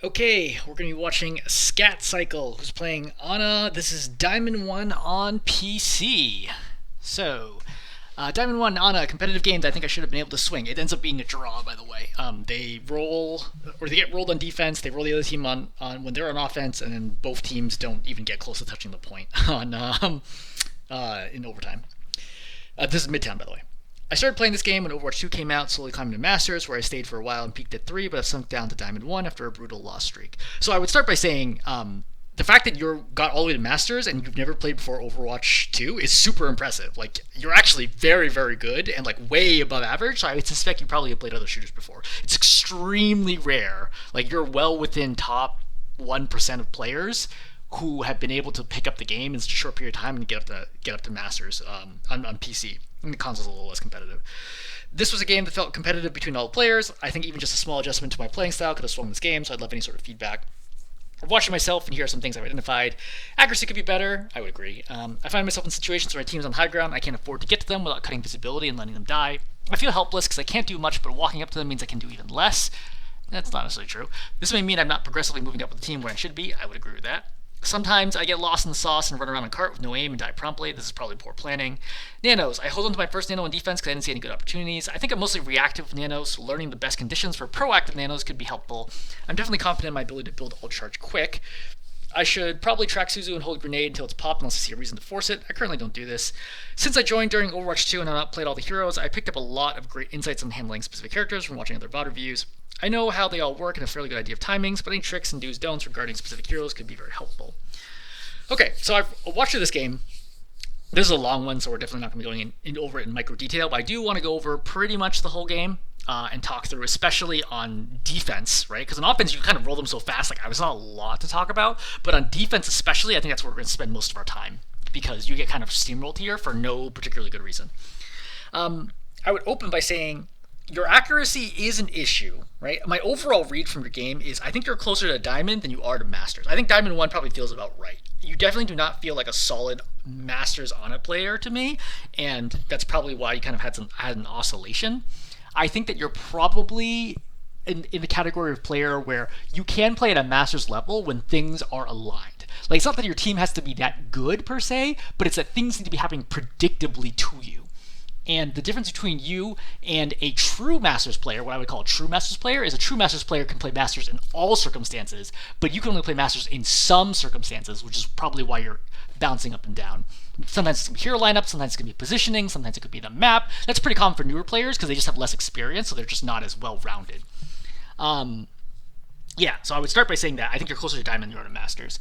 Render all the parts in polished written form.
Okay, we're going to be watching Scatcycle, who's playing Ana. This is Diamond 1 on PC. So, Diamond 1 Ana, competitive game that I think I should have been able to swing. It ends up being a draw, by the way. They roll, or they get rolled on defense, they roll the other team on when they're on offense, and then both teams don't even get close to touching the point in overtime. This is Midtown, by the way. I started playing this game when Overwatch 2 came out, slowly climbing to Masters, where I stayed for a while and peaked at 3, but I've sunk down to Diamond 1 after a brutal loss streak. So I would start by saying the fact that you got all the way to Masters and you've never played before Overwatch 2 is super impressive. Like, you're actually very, very good and, like, way above average, so I would suspect you probably have played other shooters before. It's extremely rare. Like, you're well within top 1% of players who have been able to pick up the game in such a short period of time and get up to Masters on PC. And the console's a little less competitive. This was a game that felt competitive between all the players. I think even just a small adjustment to my playing style could have swung this game, so I'd love any sort of feedback. I'm watching myself, and here are some things I've identified. Accuracy could be better. I would agree. I find myself in situations where my team's on high ground. I can't afford to get to them without cutting visibility and letting them die. I feel helpless because I can't do much, but walking up to them means I can do even less. That's not necessarily true. This may mean I'm not progressively moving up with the team where I should be. I would agree with that. Sometimes I get lost in the sauce and run around in a cart with no aim and die promptly. This is probably poor planning. Nanos. I hold on to my first nano in defense because I didn't see any good opportunities. I think I'm mostly reactive with nanos, so learning the best conditions for proactive nanos could be helpful. I'm definitely confident in my ability to build ult charge quick. I should probably track Suzu and hold a grenade until it's popped unless I see a reason to force it. I currently don't do this. Since I joined during Overwatch 2 and have not played all the heroes, I picked up a lot of great insights on handling specific characters from watching other VOD reviews. I know how they all work and have a fairly good idea of timings, but any tricks and do's don'ts regarding specific heroes could be very helpful. Okay, so I've watched through this game. This is a long one, so we're definitely not going to be going over it in micro detail, but I do want to go over pretty much the whole game and talk through, especially on defense, right? Because on offense, you kind of roll them so fast, like there's not a lot to talk about, but on defense especially, I think that's where we're going to spend most of our time, because you get kind of steamrolled here for no particularly good reason. I would open by saying your accuracy is an issue, right? My overall read from your game is I think you're closer to Diamond than you are to Masters. I think Diamond 1 probably feels about right. You definitely do not feel like a solid Masters on a player to me, and that's probably why you kind of had an oscillation. I think that you're probably in the category of player where you can play at a Masters level when things are aligned. Like, it's not that your team has to be that good per se, but it's that things need to be happening predictably to you. And the difference between you and a true Masters player, what I would call a true Masters player, is a true Masters player can play Masters in all circumstances, but you can only play Masters in some circumstances, which is probably why you're bouncing up and down. Sometimes it's going to be hero lineup, sometimes it's going to be positioning, sometimes it could be the map. That's pretty common for newer players because they just have less experience, so they're just not as well-rounded. So I would start by saying that I think you're closer to Diamond than you are to Masters.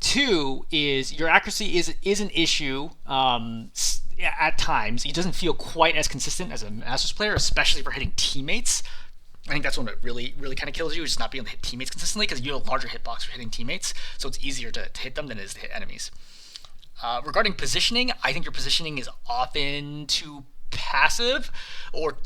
Two is your accuracy is an issue at times. It doesn't feel quite as consistent as a Masters player, especially for hitting teammates. I think that's when it really, really kind of kills you, is just not being able to hit teammates consistently, because you have a larger hitbox for hitting teammates, so it's easier to hit them than it is to hit enemies. Regarding positioning, I think your positioning is often too passive, or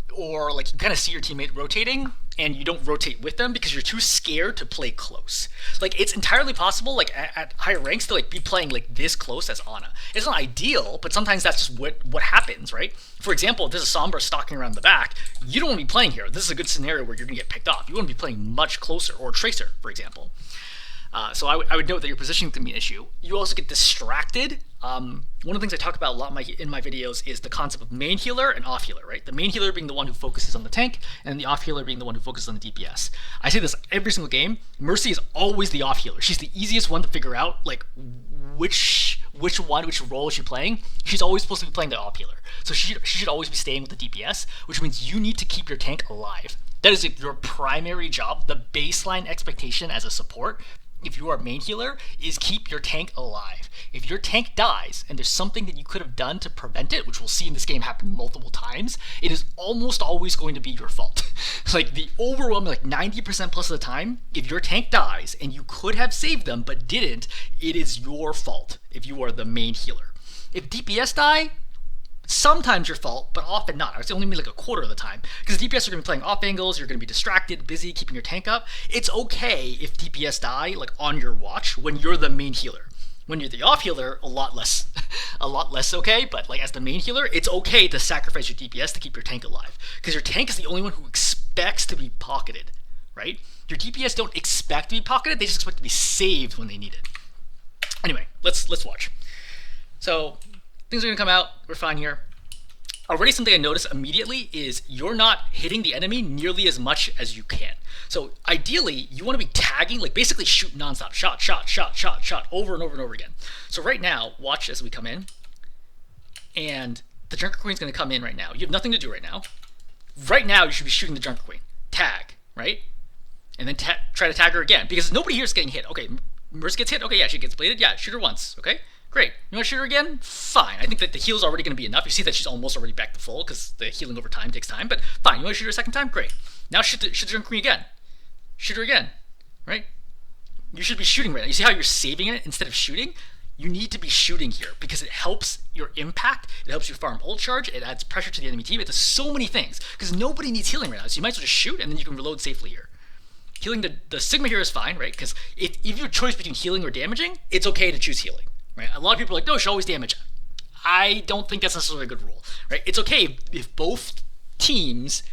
like you kind of see your teammate rotating and you don't rotate with them because you're too scared to play close. Like, it's entirely possible, like at higher ranks, to like be playing like this close as Ana. It's not ideal, but sometimes that's just what happens, right? For example, if there's a Sombra stalking around the back, you don't want to be playing here. This is a good scenario where you're going to get picked off. You want to be playing much closer, or Tracer, for example. So I would note that your positioning can be an issue. You also get distracted. One of the things I talk about a lot in my videos is the concept of main healer and off healer, right? The main healer being the one who focuses on the tank, and the off healer being the one who focuses on the DPS. I say this every single game. Mercy is always the off healer. She's the easiest one to figure out, like which role is she playing. She's always supposed to be playing the off healer, so she should always be staying with the DPS, which means you need to keep your tank alive. That is your primary job. The baseline expectation as a support, if you are a main healer, is keep your tank alive. If your tank dies and there's something that you could have done to prevent it, which we'll see in this game happen multiple times, it is almost always going to be your fault. Like, the overwhelming, like 90% plus of the time, if your tank dies and you could have saved them but didn't, it is your fault if you are the main healer. If DPS die, sometimes your fault, but often not. I would say only like a quarter of the time, because DPS are going to be playing off angles, you're going to be distracted, busy, keeping your tank up. It's okay if DPS die, like on your watch, when you're the main healer. When you're the off healer, a lot less okay, but like as the main healer, it's okay to sacrifice your DPS to keep your tank alive, because your tank is the only one who expects to be pocketed, right? Your DPS don't expect to be pocketed, they just expect to be saved when they need it. Anyway, let's watch. So things are gonna come out, we're fine here. Already something I noticed immediately is you're not hitting the enemy nearly as much as you can. So ideally, you want to be tagging, like basically shoot nonstop, shot, shot, shot, shot, shot, over and over and over again. So right now, watch as we come in, and the Junker Queen's going to come in right now. You have nothing to do right now. Right now, you should be shooting the Junker Queen. Tag, right? And then try to tag her again, because nobody here is getting hit. Okay, Mercy gets hit. Okay, yeah, she gets bladed. Yeah, shoot her once. Okay, great. You want to shoot her again? Fine. I think that the heal's already going to be enough. You see that she's almost already back to full, because the healing over time takes time. But fine. You want to shoot her a second time? Great. Now shoot the Junker Queen again. Shoot her again, right? You should be shooting right now. You see how you're saving it instead of shooting? You need to be shooting here because it helps your impact. It helps you farm ult charge. It adds pressure to the enemy team. It does so many things because nobody needs healing right now. So you might as well just shoot and then you can reload safely here. Healing the Sigma here is fine, right? Because if you have a choice between healing or damaging, it's okay to choose healing, right? A lot of people are like, no, you should always damage. I don't think that's necessarily a good rule, right? It's okay if both teams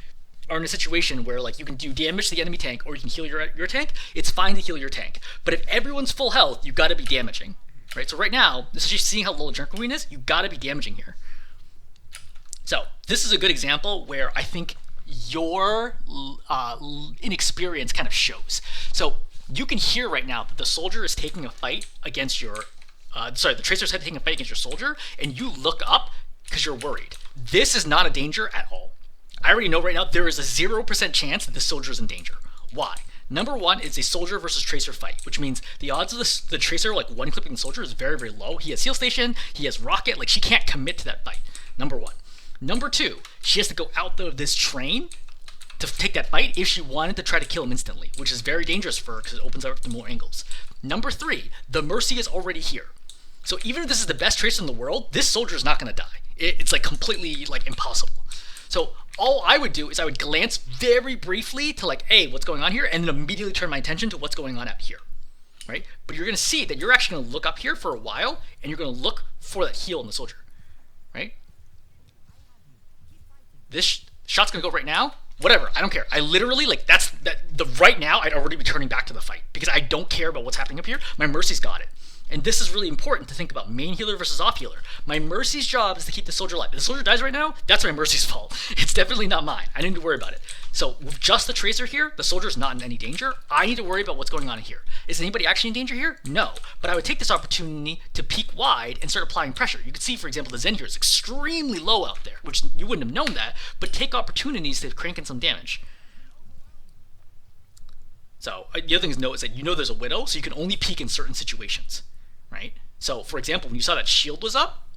are in a situation where like you can do damage to the enemy tank or you can heal your tank. It's fine to heal your tank. But if everyone's full health, you got to be damaging, right? So right now, this is just seeing how low Junker Queen is. You got to be damaging here. So this is a good example where I think your inexperience kind of shows. So you can hear right now that the soldier is taking a fight against your, the tracer's taking a fight against your soldier, and you look up because you're worried. This is not a danger at all. I already know right now there is a 0% chance that this soldier is in danger. Why? Number one, it's a soldier versus tracer fight, which means the odds of the tracer like one clipping the soldier is very, very low. He has heal station, he has rocket, like she can't commit to that fight. Number one. Number two, she has to go out of this train to take that fight if she wanted to try to kill him instantly, which is very dangerous for her because it opens up to more angles. Number three, the Mercy is already here. So even if this is the best tracer in the world, this soldier is not going to die. It's like completely like impossible. So all I would do is I would glance very briefly to like, hey, what's going on here? And then immediately turn my attention to what's going on out here, right? But you're going to see that you're actually going to look up here for a while and you're going to look for that heal in the soldier, right? This shot's going to go right now. Whatever, I don't care. I literally, like, right now, I'd already be turning back to the fight because I don't care about what's happening up here. My Mercy's got it. And this is really important to think about main healer versus off healer. My Mercy's job is to keep the soldier alive. If the soldier dies right now, that's my Mercy's fault. It's definitely not mine. I don't need to worry about it. So with just the tracer here, the soldier's not in any danger. I need to worry about what's going on in here. Is anybody actually in danger here? No. But I would take this opportunity to peek wide and start applying pressure. You can see, for example, the Zen here is extremely low out there, which you wouldn't have known that, but take opportunities to crank in some damage. So the other thing to note is that you know there's a Widow, so you can only peek in certain situations, right? So, for example, when you saw that shield was up,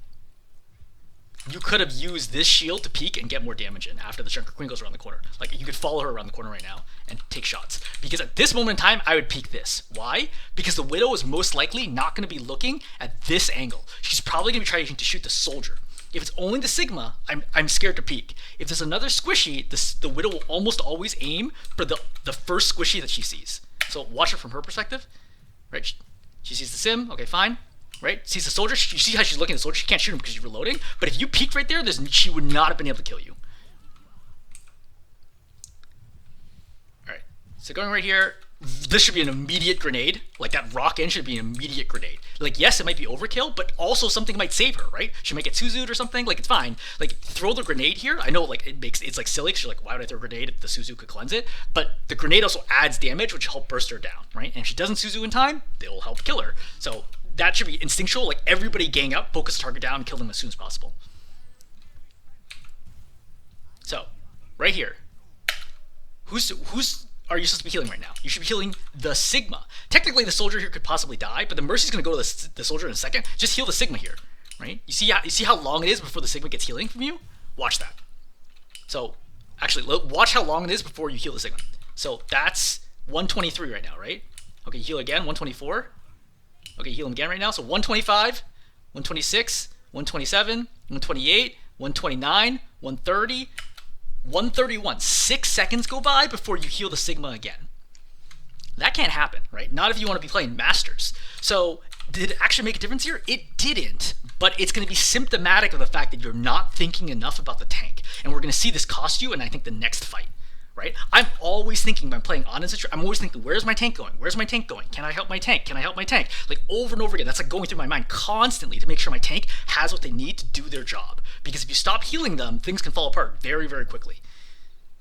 you could have used this shield to peek and get more damage in after the Junker Queen goes around the corner. Like, you could follow her around the corner right now and take shots. Because at this moment in time, I would peek this. Why? Because the Widow is most likely not going to be looking at this angle. She's probably going to be trying to shoot the soldier. If it's only the Sigma, I'm scared to peek. If there's another squishy, the Widow will almost always aim for the first squishy that she sees. So watch it from her perspective. Right? She sees the sim, okay, fine. Right? Sees the soldier, you see how she's looking at the soldier, she can't shoot him because you're reloading. But if you peeked right there, she would not have been able to kill you. Alright, so going right here, this should be an immediate grenade. Like that rock in should be an immediate grenade. Like, yes, it might be overkill, but also something might save her, right? She might get Suzu'd or something, like it's fine. Like, throw the grenade here. I know like it's like silly because you're like, why would I throw a grenade if the Suzu could cleanse it? But the grenade also adds damage, which will help burst her down, right? And if she doesn't Suzu in time, it will help kill her. So that should be instinctual, like everybody gang up, focus the target down, and kill them as soon as possible. So, right here, who's are you supposed to be healing right now? You should be healing the Sigma. Technically, the soldier here could possibly die, but the Mercy's going to go to the soldier in a second. Just heal the Sigma here, right? You see how long it is before the Sigma gets healing from you? Watch that. So, actually, watch how long it is before you heal the Sigma. So, that's 123 right now, right? Okay, heal again, 124. Okay, heal him again right now. So 125, 126, 127, 128, 129, 130, 131. 6 seconds go by before you heal the Sigma again. That can't happen, right? Not if you want to be playing Masters. So did it actually make a difference here? It didn't, but it's going to be symptomatic of the fact that you're not thinking enough about the tank. And we're going to see this cost you in, I think, the next fight, right? I'm always thinking when I'm playing on I'm always thinking, where's my tank going? Where's my tank going? Can I help my tank? Can I help my tank? Like over and over again, that's like going through my mind constantly to make sure my tank has what they need to do their job. Because if you stop healing them, things can fall apart very, very quickly.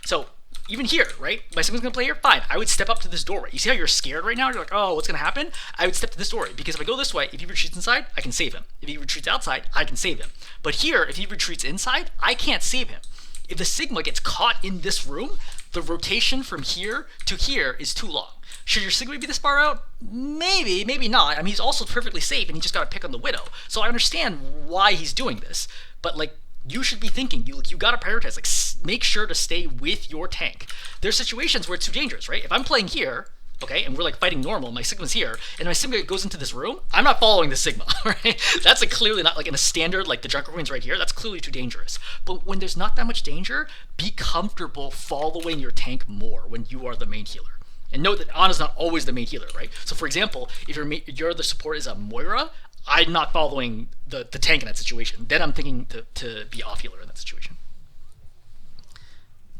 So even here, right? My Sigma's gonna play here, fine. I would step up to this doorway. You see how you're scared right now? You're like, oh, what's gonna happen? I would step to this doorway because if I go this way, if he retreats inside, I can save him. If he retreats outside, I can save him. But here, if he retreats inside, I can't save him. If the Sigma gets caught in this room, the rotation from here to here is too long. Should your Sigma be this far out? Maybe, maybe not. I mean, he's also perfectly safe and he just got to pick on the Widow. So I understand why he's doing this. But like, you should be thinking, you got to prioritize, like make sure to stay with your tank. There's situations where it's too dangerous, right? If I'm playing here, okay, and we're like fighting normal, my Sigma's here, and my Sigma goes into this room, I'm not following the Sigma, right? That's like clearly not like in a standard, like the Junker Queen's right here, that's clearly too dangerous. But when there's not that much danger, be comfortable following your tank more when you are the main healer. And note that Ana's not always the main healer, right? So for example, if you're the support is a Moira, I'm not following the tank in that situation. Then I'm thinking to be off healer in that situation.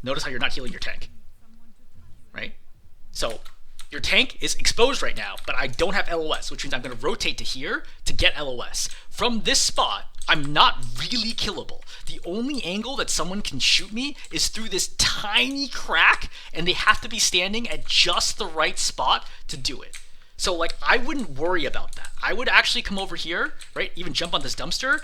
Notice how you're not healing your tank, right? So your tank is exposed right now, but I don't have LOS, which means I'm going to rotate to here to get LOS. From this spot, I'm not really killable. The only angle that someone can shoot me is through this tiny crack, and they have to be standing at just the right spot to do it. So like, I wouldn't worry about that. I would actually come over here, right? Even jump on this dumpster,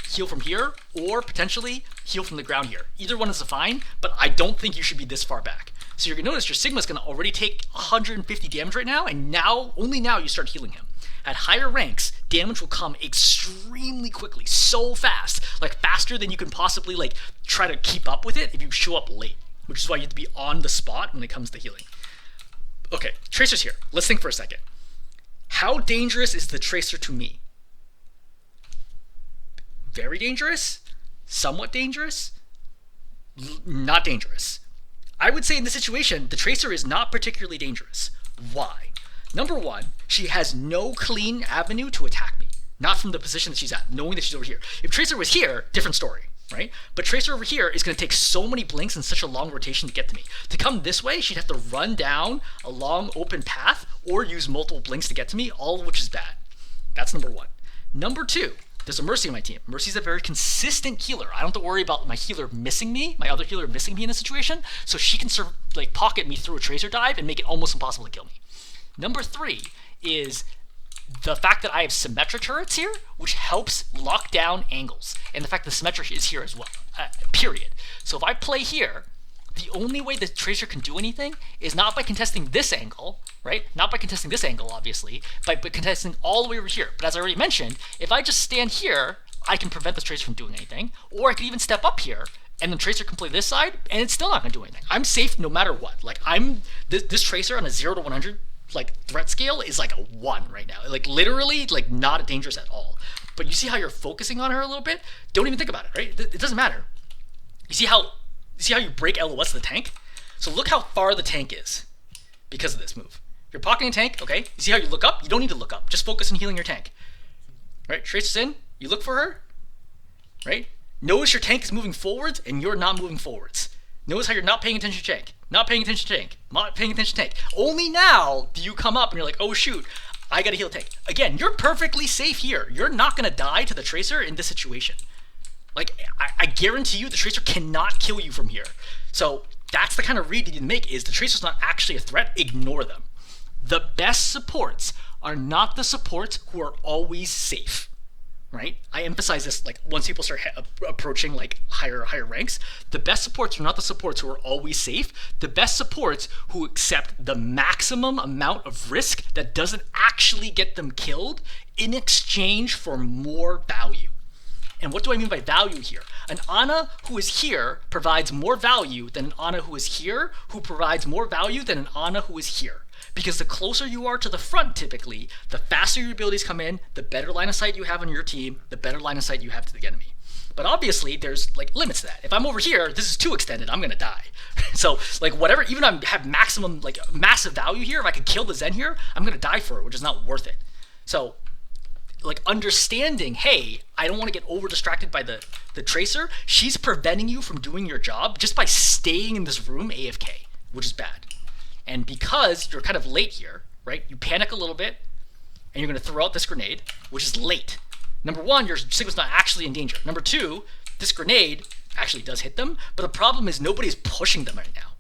heal from here, or potentially heal from the ground here. Either one is fine, but I don't think you should be this far back. So you're gonna notice your Sigma's gonna already take 150 damage right now, and now, only now you start healing him. At higher ranks, damage will come extremely quickly, so fast, like faster than you can possibly like try to keep up with it if you show up late, which is why you have to be on the spot when it comes to healing. Okay, Tracer's here. Let's think for a second. How dangerous is the Tracer to me? Very dangerous? Somewhat dangerous? Not dangerous. I would say in this situation, the Tracer is not particularly dangerous. Why? Number one, she has no clean avenue to attack me. Not from the position that she's at, knowing that she's over here. If Tracer was here, different story, right? But Tracer over here is going to take so many blinks and such a long rotation to get to me. To come this way, she'd have to run down a long open path or use multiple blinks to get to me, all of which is bad. That's number one. Number two, there's a Mercy on my team. Mercy's a very consistent healer. I don't have to worry about my healer missing me, my other healer missing me in a situation, so she can like pocket me through a Tracer dive and make it almost impossible to kill me. Number three is the fact that I have Symmetra turrets here, which helps lock down angles, and the fact that Symmetra is here as well, period. So if I play here, the only way the Tracer can do anything is not by contesting this angle, right? Not by contesting this angle, obviously, but contesting all the way over here. But as I already mentioned, if I just stand here, I can prevent this Tracer from doing anything, or I could even step up here, and the Tracer can play this side, and it's still not going to do anything. I'm safe no matter what. Like, this Tracer on a 0 to 100 like threat scale is like a 1 right now. Like literally like not dangerous at all. But you see how you're focusing on her a little bit? Don't even think about it, right? It doesn't matter. You see how you break LOS to the tank? So look how far the tank is because of this move. You're pocketing tank, okay? You see how you look up? You don't need to look up. Just focus on healing your tank. Right? Tracer's in, you look for her, right? Notice your tank is moving forwards and you're not moving forwards. Notice how you're not paying attention to tank. Not paying attention to tank. Not paying attention to tank. Only now do you come up and you're like, oh shoot, I gotta heal tank. Again, you're perfectly safe here. You're not gonna die to the Tracer in this situation. Like, I guarantee you the Tracer cannot kill you from here. So that's the kind of read you need to make is the Tracer's not actually a threat. Ignore them. The best supports are not the supports who are always safe. Right? I emphasize this like once people start approaching like higher ranks, the best supports are not the supports who are always safe. The best supports who accept the maximum amount of risk that doesn't actually get them killed in exchange for more value. And what do I mean by value here? An Ana who is here provides more value than an Ana who is here, who provides more value than an Ana who is here. Because the closer you are to the front, typically, the faster your abilities come in, the better line of sight you have on your team, the better line of sight you have to the enemy. But obviously, there's like limits to that. If I'm over here, this is too extended, I'm gonna die. So like whatever, even if I have maximum, like massive value here, if I could kill the Zen here, I'm gonna die for it, which is not worth it. So like understanding, hey, I don't want to get over distracted by the Tracer, she's preventing you from doing your job just by staying in this room AFK. which is bad. And because you're kind of late here, right, you panic a little bit, and you're going to throw out this grenade, which is late. Number one, your Sigma's not actually in danger. Number two, this grenade actually does hit them, but the problem is nobody's pushing them right now.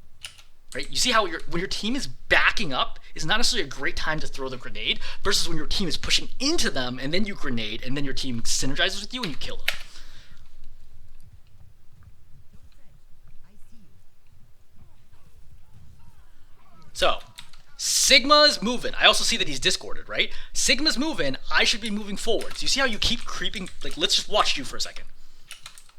Right? You see how when your team is backing up, it's not necessarily a great time to throw the grenade, versus when your team is pushing into them, and then you grenade, and then your team synergizes with you, and you kill them. So, Sigma's moving. I also see that he's discorded, right? Sigma's moving. I should be moving forward. So you see how you keep creeping? Like, let's just watch you for a second,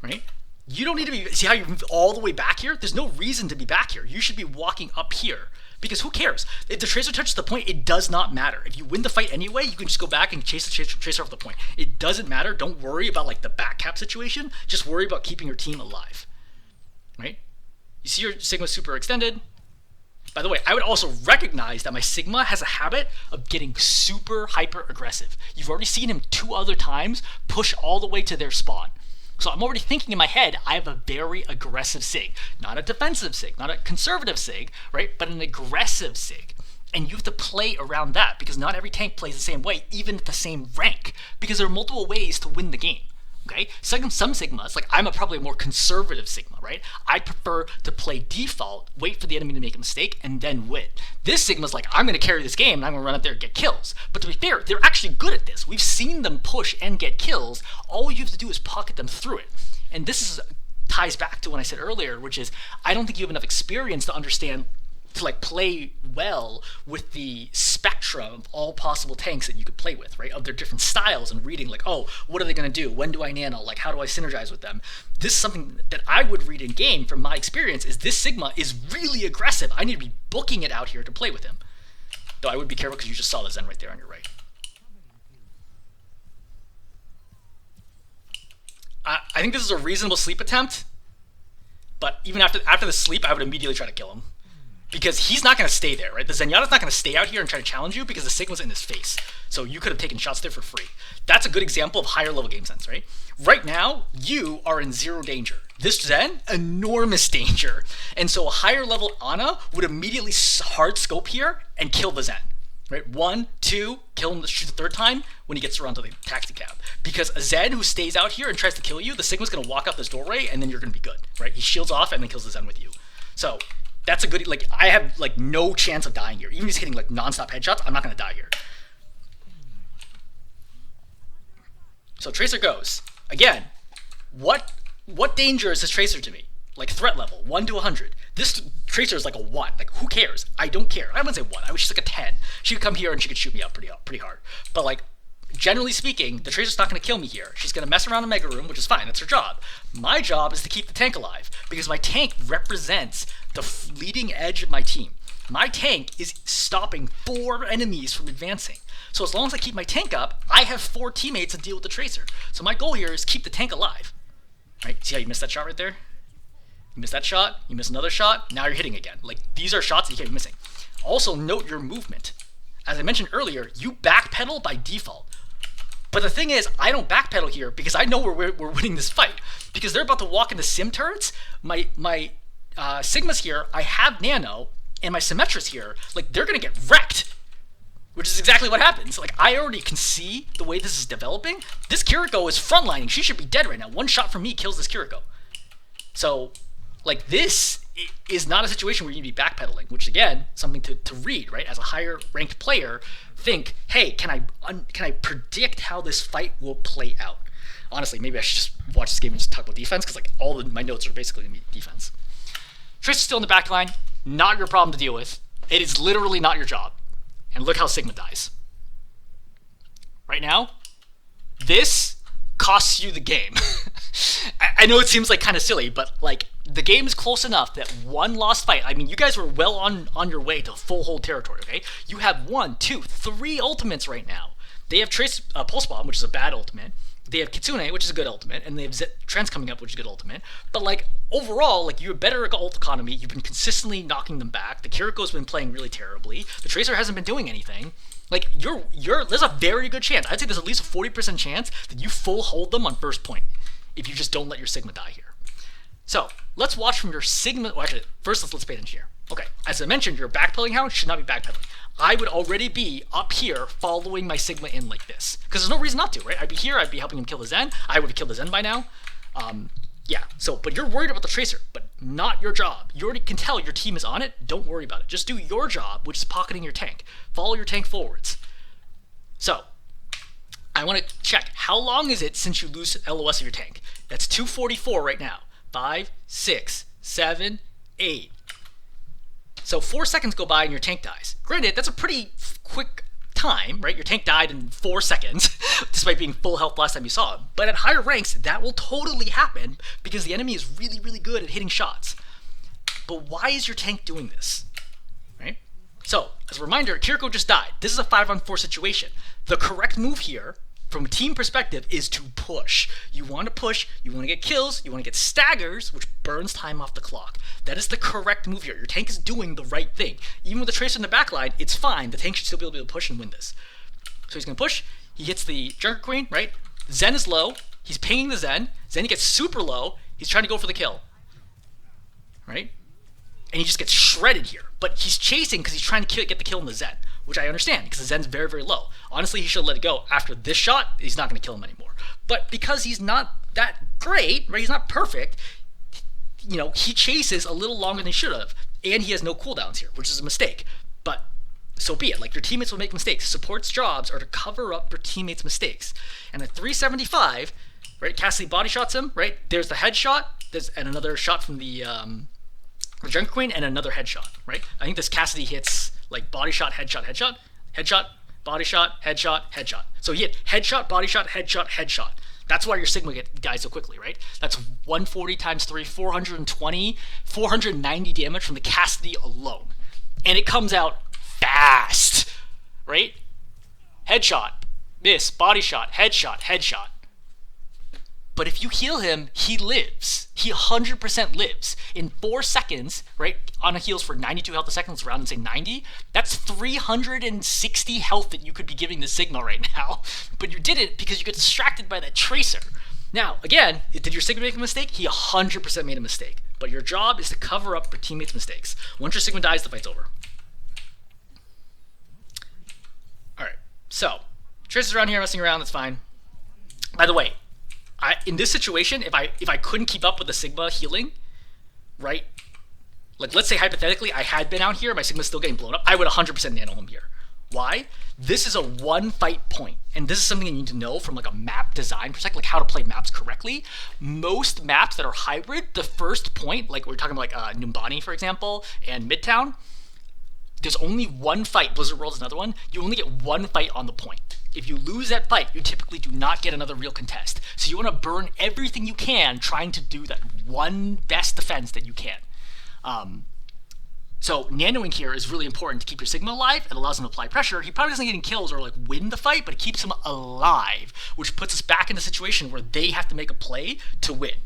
right? You don't need to be. See how you move all the way back here? There's no reason to be back here. You should be walking up here. Because who cares? If the Tracer touches the point, it does not matter. If you win the fight anyway, you can just go back and chase the Tracer off the point. It doesn't matter. Don't worry about like the back cap situation. Just worry about keeping your team alive, right? You see your Sigma super extended. By the way, I would also recognize that my Sigma has a habit of getting super hyper aggressive. You've already seen him 2 other times push all the way to their spawn. So I'm already thinking in my head, I have a very aggressive Sig. Not a defensive Sig, not a conservative Sig, right? But an aggressive Sig. And you have to play around that because not every tank plays the same way, even at the same rank. Because there are multiple ways to win the game. Okay? Some Sigmas, like I'm probably a more conservative Sigma, right? I prefer to play default, wait for the enemy to make a mistake, and then win. This Sigma's like, I'm going to carry this game, and I'm going to run out there and get kills. But to be fair, they're actually good at this. We've seen them push and get kills. All you have to do is pocket them through it. And this ties back to what I said earlier, which is, I don't think you have enough experience to understand to like play well with the spectrum of all possible tanks that you could play with, right? Of their different styles and reading like, oh, what are they going to do? When do I nano? Like, how do I synergize with them? This is something that I would read in game from my experience is this Sigma is really aggressive. I need to be booking it out here to play with him. Though I would be careful because you just saw the Zen right there on your right. I think this is a reasonable sleep attempt, but even after the sleep, I would immediately try to kill him. Because he's not going to stay there, right? The Zenyatta's not going to stay out here and try to challenge you because the Sigma's in his face. So you could have taken shots there for free. That's a good example of higher level game sense, right? Right now, you are in 0 danger. This Zen, enormous danger. And so a higher level Ana would immediately hard scope here and kill the Zen. Right? 1, 2, kill him, shoot the 3rd time when he gets around to the taxi cab. Because a Zen who stays out here and tries to kill you, the Sigma's going to walk out this doorway and then you're going to be good, right? He shields off and then kills the Zen with you. So that's a good, like, I have, like, no chance of dying here. Even if he's hitting, like, non-stop headshots, I'm not going to die here. So Tracer goes. Again, what danger is this Tracer to me? Like, threat level, 1 to 100. This Tracer is like a 1. Like, who cares? I don't care. I wouldn't say 1. I wish she's like a 10. She could come here and she could shoot me out pretty hard. But, like, generally speaking, the Tracer's not going to kill me here. She's going to mess around the Mega Room, which is fine. That's her job. My job is to keep the tank alive, because my tank represents the leading edge of my team. My tank is stopping 4 enemies from advancing. So as long as I keep my tank up, I have 4 teammates to deal with the Tracer. So my goal here is keep the tank alive. Right? See how you missed that shot right there? You missed that shot, you missed another shot, now you're hitting again. Like, these are shots that you can't be missing. Also, note your movement. As I mentioned earlier, you backpedal by default. But the thing is, I don't backpedal here because I know we're winning this fight. Because they're about to walk into sim turrets. My Sigmas here, I have Nano, and my Symmetras here, like, they're going to get wrecked. Which is exactly what happens. Like, I already can see the way this is developing. This Kiriko is frontlining. She should be dead right now. 1 shot from me kills this Kiriko. So, like, this is not a situation where you need to be backpedaling, which, again, something to read, right? As a higher ranked player, think, hey, can I predict how this fight will play out? Honestly, maybe I should just watch this game and just talk about defense, because, like, my notes are basically defense. Tracer's still in the back line. Not your problem to deal with. It is literally not your job. And look how Sigma dies. Right now, this costs you the game. I know it seems like kind of silly, but like the game is close enough that 1 lost fight. I mean, you guys were well on your way to full hold territory. Okay, you have 1, 2, 3 ultimates right now. They have Trace Pulse Bomb, which is a bad ultimate. They have Kitsune, which is a good ultimate, and they have Trance coming up, which is a good ultimate. But like overall, like, you're better at ult economy. You've been consistently knocking them back. The Kiriko's been playing really terribly. The Tracer hasn't been doing anything. Like, there's a very good chance. I'd say there's at least a 40% chance that you full hold them on first point if you just don't let your Sigma die here. So let's watch from your Sigma. Well, actually, first let's pay attention here. Okay, as I mentioned, your backpedaling hound should not be backpedaling. I would already be up here following my Sigma in like this. Because there's no reason not to, right? I'd be here, I'd be helping him kill the Zen. I would have killed the Zen by now. Yeah, so, but you're worried about the Tracer, but not your job. You already can tell your team is on it. Don't worry about it. Just do your job, which is pocketing your tank. Follow your tank forwards. So, I want to check, how long is it since you lose LOS of your tank? That's 244 right now. 5, 6, 7, 8. So 4 seconds go by and your tank dies. Granted, that's a pretty quick time, right? Your tank died in 4 seconds, despite being full health last time you saw him. But at higher ranks, that will totally happen because the enemy is really, really good at hitting shots. But why is your tank doing this, right? So, as a reminder, Kiriko just died. This is a 5-on-4 situation. The correct move here, from a team perspective, is to push. You want to push, you want to get kills, you want to get staggers, which burns time off the clock. That is the correct move here. Your tank is doing the right thing. Even with the Tracer in the backline, it's fine. The tank should still be able to push and win this. So he's going to push. He hits the Junker Queen, right? Zen is low. He's pinging the Zen. Zen gets super low. He's trying to go for the kill, right? And he just gets shredded here. But he's chasing because he's trying to get the kill on the Zen, which I understand because the Zen's very, very low. Honestly, he should have let it go. After this shot, he's not going to kill him anymore. But because he's not that great, right? He's not perfect. You know, he chases a little longer than he should have, and he has no cooldowns here, which is a mistake. But so be it. Like, your teammates will make mistakes. Support's jobs are to cover up your teammates' mistakes. And at 375, right? Cassidy body shots him, right? There's the headshot. And another shot from the Junker Queen, and another headshot, right? I think this Cassidy hits like body shot, headshot, headshot, headshot, body shot, headshot, headshot. So he hit headshot, body shot, headshot, headshot. That's why your Sigma dies so quickly, right? That's 140 times 3, 420, 490 damage from the Cassidy alone. And it comes out fast, right? Headshot, miss, body shot, headshot, headshot. But if you heal him, he lives. He 100% lives. In 4 seconds, right, on a heals for 92 health a second, let's round and say 90, that's 360 health that you could be giving the Sigma right now. But you did it because you got distracted by that Tracer. Now, again, did your Sigma make a mistake? He 100% made a mistake. But your job is to cover up your teammates' mistakes. Once your Sigma dies, the fight's over. Alright, so, Tracer's around here messing around, that's fine. By the way, in this situation, if I couldn't keep up with the Sigma healing, right? Like, let's say hypothetically I had been out here, my Sigma's still getting blown up, I would 100% nano him here. Why? This is a one fight point, and this is something you need to know from like a map design perspective, like how to play maps correctly. Most maps that are hybrid, the first point, like we're talking about like Numbani, for example, and Midtown, there's only one fight. Blizzard World is another one. You only get one fight on the point. If you lose that fight, you typically do not get another real contest. So you want to burn everything you can trying to do that one best defense that you can. So nanoing here is really important to keep your Sigma alive. It allows him to apply pressure. He probably doesn't get any kills or like win the fight, but it keeps him alive, which puts us back in a situation where they have to make a play to win.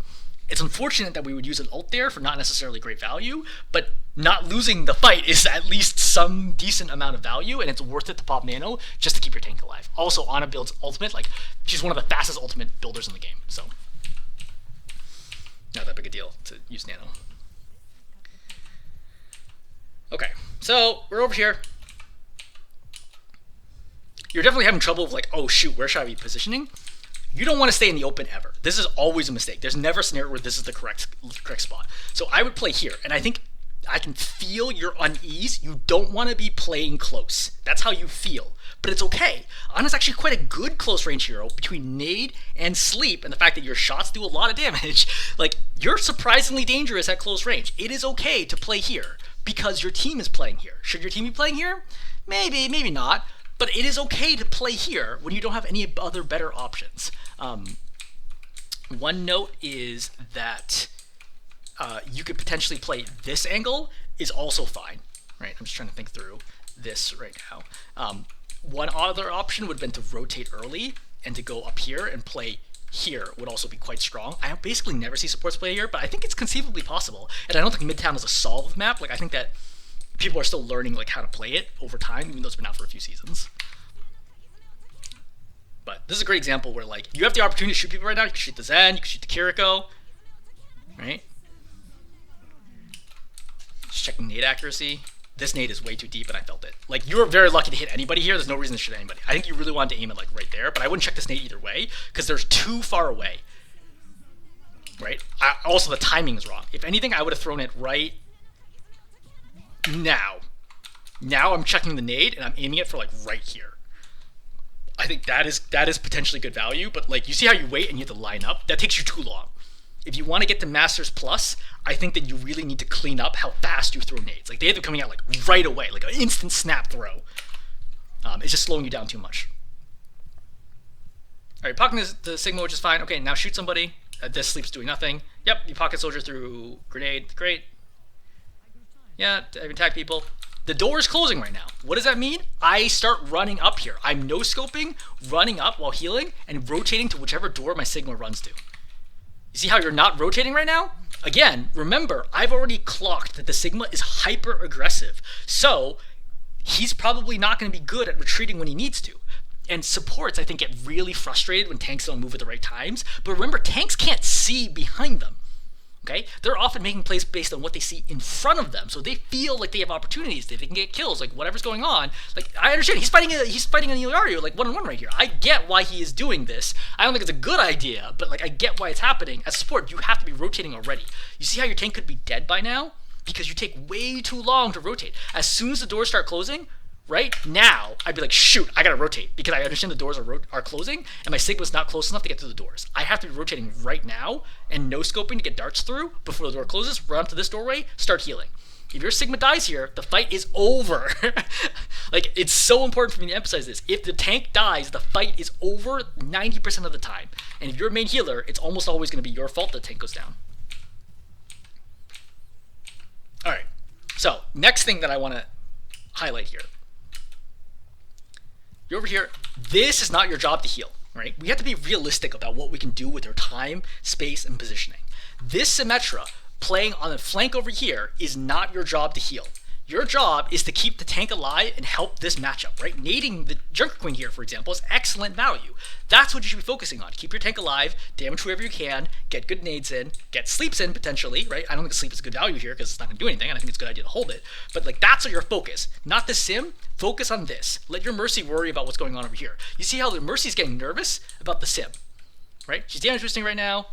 It's unfortunate that we would use an ult there for not necessarily great value, but not losing the fight is at least some decent amount of value, and it's worth it to pop nano just to keep your tank alive. Also, Ana builds ultimate, like, she's one of the fastest ultimate builders in the game, so not that big a deal to use nano. Okay, so we're over here. You're definitely having trouble with like, oh shoot, where should I be positioning? You don't want to stay in the open ever. This is always a mistake. There's never a scenario where this is the correct spot. So I would play here, and I think I can feel your unease. You don't want to be playing close. That's how you feel. But it's okay. Ana's actually quite a good close range hero between nade and sleep, and the fact that your shots do a lot of damage. Like, you're surprisingly dangerous at close range. It is okay to play here because your team is playing here. Should your team be playing here? Maybe, maybe not. But it is okay to play here when you don't have any other better options. One note is that you could potentially play this angle is also fine, right? I'm just trying to think through this right now. One other option would have been to rotate early and to go up here and play here would also be quite strong. I basically never see supports play here, but I think it's conceivably possible. And I don't think Midtown is a solved map. Like, I think that people are still learning like how to play it over time, even though it's been out for a few seasons. But this is a great example where like you have the opportunity to shoot people right now. You can shoot the Zen, you can shoot the Kiriko, right? Just checking nade accuracy. This nade is way too deep, and I felt it. Like, you were very lucky to hit anybody here. There's no reason to shoot anybody. I think you really wanted to aim it, like, right there, but I wouldn't check this nade either way, because there's too far away. Right? Also, the timing is wrong. If anything, I would have thrown it right now. Now I'm checking the nade, and I'm aiming it for, like, right here. I think that is potentially good value, but, like, you see how you wait and you have to line up? That takes you too long. If you want to get to Masters Plus, I think that you really need to clean up how fast you throw nades. Like, they have them coming out, like, right away, like an instant snap throw. It's just slowing you down too much. All right, pocketing the Sigma, which is fine. Okay, now shoot somebody. This sleep's doing nothing. Yep, you pocket soldier through grenade. Great. Yeah, attack people. The door is closing right now. What does that mean? I start running up here. I'm no-scoping, running up while healing, and rotating to whichever door my Sigma runs to. You see how you're not rotating right now? Again, remember, I've already clocked that the Sigma is hyper-aggressive. So, he's probably not going to be good at retreating when he needs to. And supports, I think, get really frustrated when tanks don't move at the right times. But remember, tanks can't see behind them. Okay? They're often making plays based on what they see in front of them. So they feel like they have opportunities. They can get kills, like whatever's going on. Like, I understand. He's fighting an Ilario, like 1-on-1 right here. I get why he is doing this. I don't think it's a good idea, but like I get why it's happening. As support, you have to be rotating already. You see how your tank could be dead by now? Because you take way too long to rotate. As soon as the doors start closing, right now, I'd be like, shoot, I gotta rotate because I understand the doors are closing and my Sigma's not close enough to get through the doors. I have to be rotating right now and no scoping to get darts through before the door closes, run up to this doorway, start healing. If your Sigma dies here, the fight is over. Like, it's so important for me to emphasize this. If the tank dies, the fight is over 90% of the time. And if you're a main healer, it's almost always gonna be your fault the tank goes down. All right, so next thing that I wanna highlight here. You're over here. This is not your job to heal, right? We have to be realistic about what we can do with our time, space, and positioning. This Symmetra playing on the flank over here is not your job to heal. Your job is to keep the tank alive and help this matchup, right? Nading the Junker Queen here, for example, is excellent value. That's what you should be focusing on. Keep your tank alive, damage whoever you can, get good nades in, get sleeps in potentially, right? I don't think sleep is good value here because it's not going to do anything, and I think it's a good idea to hold it. But like, that's your focus, not the sim. Focus on this. Let your Mercy worry about what's going on over here. You see how the Mercy's getting nervous about the sim, right? She's damage boosting right now.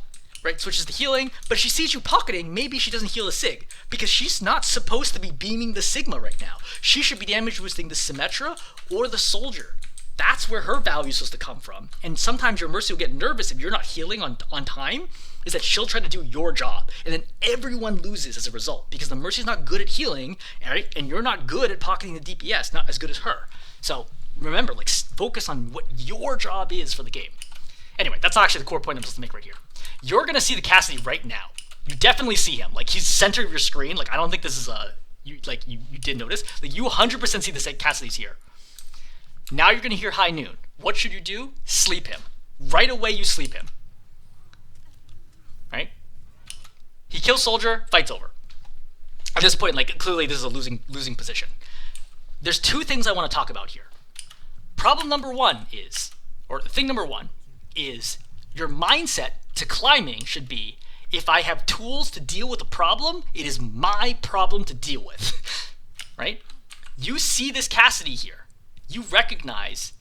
Right, switches to healing, but if she sees you pocketing, maybe she doesn't heal a Sig, because she's not supposed to be beaming the Sigma right now. She should be damage boosting the Symmetra or the Soldier. That's where her value is supposed to come from. And sometimes your Mercy will get nervous if you're not healing on time, is that she'll try to do your job, and then everyone loses as a result, because the Mercy's not good at healing, right? And you're not good at pocketing the DPS, not as good as her. So remember, like, focus on what your job is for the game. Anyway, that's actually the core point I'm supposed to make right here. You're gonna see the Cassidy right now. You definitely see him. Like, he's center of your screen. Like, I don't think this is you did notice. Like, you 100% see the Cassidy's here. Now you're gonna hear High Noon. What should you do? Sleep him. Right away you sleep him. Right? He kills Soldier, fight's over. At this point, like, clearly this is a losing position. There's two things I want to talk about here. Problem number one is, or thing number one is, your mindset to climbing should be, if I have tools to deal with a problem, it is my problem to deal with, right? You see this Cassidy here. You recognize,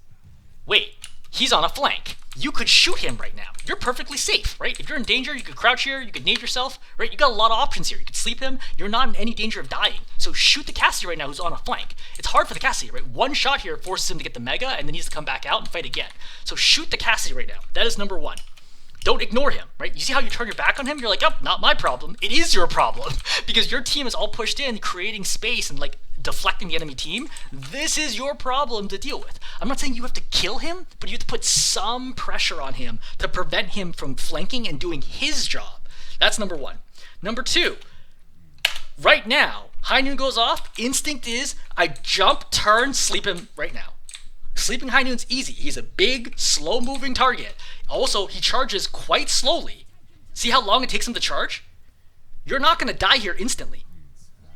wait, he's on a flank. You could shoot him right now. You're perfectly safe, right? If you're in danger, you could crouch here, you could nade yourself, right? You got a lot of options here. You could sleep him. You're not in any danger of dying. So shoot the Cassidy right now who's on a flank. It's hard for the Cassidy, right? One shot here forces him to get the Mega and then he needs to come back out and fight again. So shoot the Cassidy right now. That is number one. Don't ignore him, right? You see how you turn your back on him? You're like, oh, not my problem. It is your problem because your team is all pushed in, creating space and like deflecting the enemy team. This is your problem to deal with. I'm not saying you have to kill him, but you have to put some pressure on him to prevent him from flanking and doing his job. That's number one. Number two, right now, High Noon goes off. Instinct is, I jump, turn, sleep him right now. Sleeping High Noon's easy. He's a big, slow-moving target. Also, he charges quite slowly. See how long it takes him to charge? You're not going to die here instantly,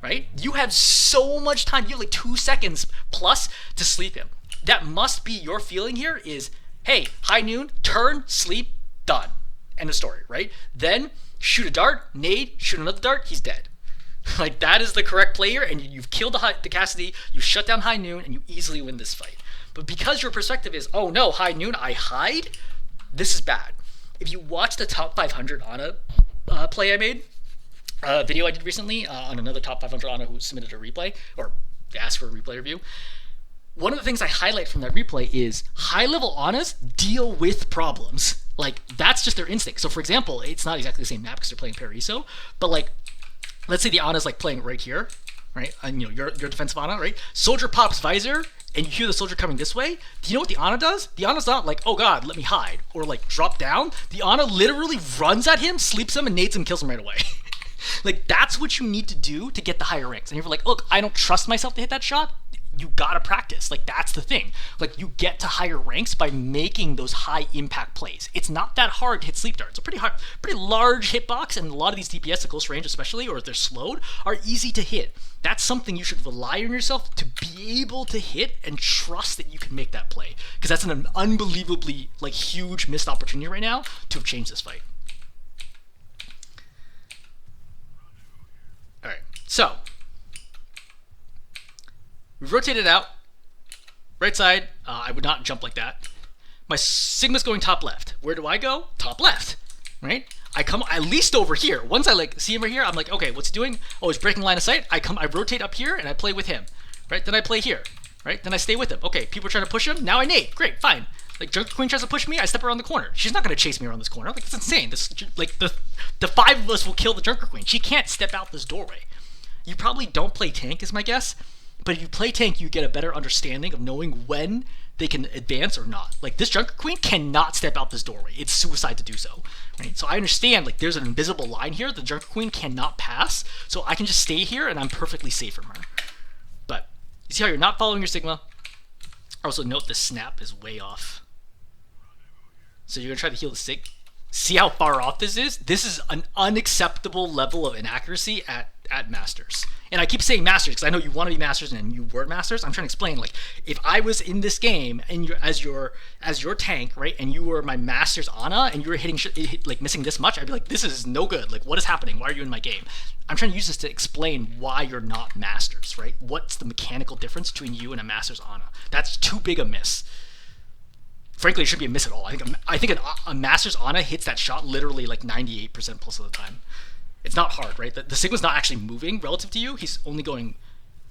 right? You have so much time. You have like 2 seconds plus to sleep him. That must be your feeling here is, hey, High Noon, turn, sleep, done. End of story, right? Then shoot a dart, nade, shoot another dart, he's dead. Like, that is the correct player, and you've killed the Cassidy, you shut down High Noon, and you easily win this fight. But because your perspective is, oh no, High Noon, I hide, this is bad. If you watch the top 500 Ana play I made, video I did recently on another top 500 Ana who submitted a replay, or asked for a replay review, one of the things I highlight from that replay is high-level Anas deal with problems. Like, that's just their instinct. So, for example, it's not exactly the same map because they're playing Paraiso, but, like, let's say the Ana's, like, playing right here, right? And, you know, your defensive Ana, right? Soldier pops Visor, and you hear the soldier coming this way. Do you know what the Ana does? The Ana's not like, oh god, let me hide, or, like, drop down. The Ana literally runs at him, sleeps him, and nades him, kills him right away. Like, that's what you need to do to get the higher ranks. And you're like, look, I don't trust myself to hit that shot. You gotta practice. Like, that's the thing. Like, you get to higher ranks by making those high impact plays. It's not that hard to hit sleep dart. It's a pretty large hitbox, and a lot of these DPS at close range especially, or if they're slowed, are easy to hit. That's something you should rely on yourself to be able to hit and trust that you can make that play. Because that's an unbelievably, like, huge missed opportunity right now to have changed this fight. Alright, so we've rotated out. Right side, I would not jump like that. My Sigma's going top left. Where do I go? Top left, right? I come at least over here. Once I like see him right here, I'm like, okay, what's he doing? Oh, he's breaking line of sight. I rotate up here and I play with him, right? Then I play here, right? Then I stay with him. Okay, people are trying to push him. Now I nade. Great, fine. Like, Junker Queen tries to push me, I step around the corner. She's not going to chase me around this corner. Like, it's insane. This, like, the five of us will kill the Junker Queen. She can't step out this doorway. You probably don't play tank, is my guess. But if you play tank, you get a better understanding of knowing when they can advance or not. Like, this Junker Queen cannot step out this doorway. It's suicide to do so. Right? So I understand, like, there's an invisible line here the Junker Queen cannot pass. So I can just stay here, and I'm perfectly safe from her. But you see how you're not following your Sigma? Also, note the snap is way off. So you're going to try to heal the Sig. See how far off this is? This is an unacceptable level of inaccuracy at Masters. And I keep saying Masters because I know you want to be Masters and you were Masters. I'm trying to explain, like, if I was in this game and you're as your tank, right, and you were my Masters Ana and you were hitting like missing this much, I'd be like, this is no good. Like, what is happening? Why are you in my game? I'm trying to use this to explain why you're not Masters, right? What's the mechanical difference between you and a Masters Ana? That's too big a miss. Frankly, it shouldn't be a miss at all. I think a Masters Ana hits that shot literally like 98% plus of the time. It's not hard, right? The Sigma's not actually moving relative to you. He's only going,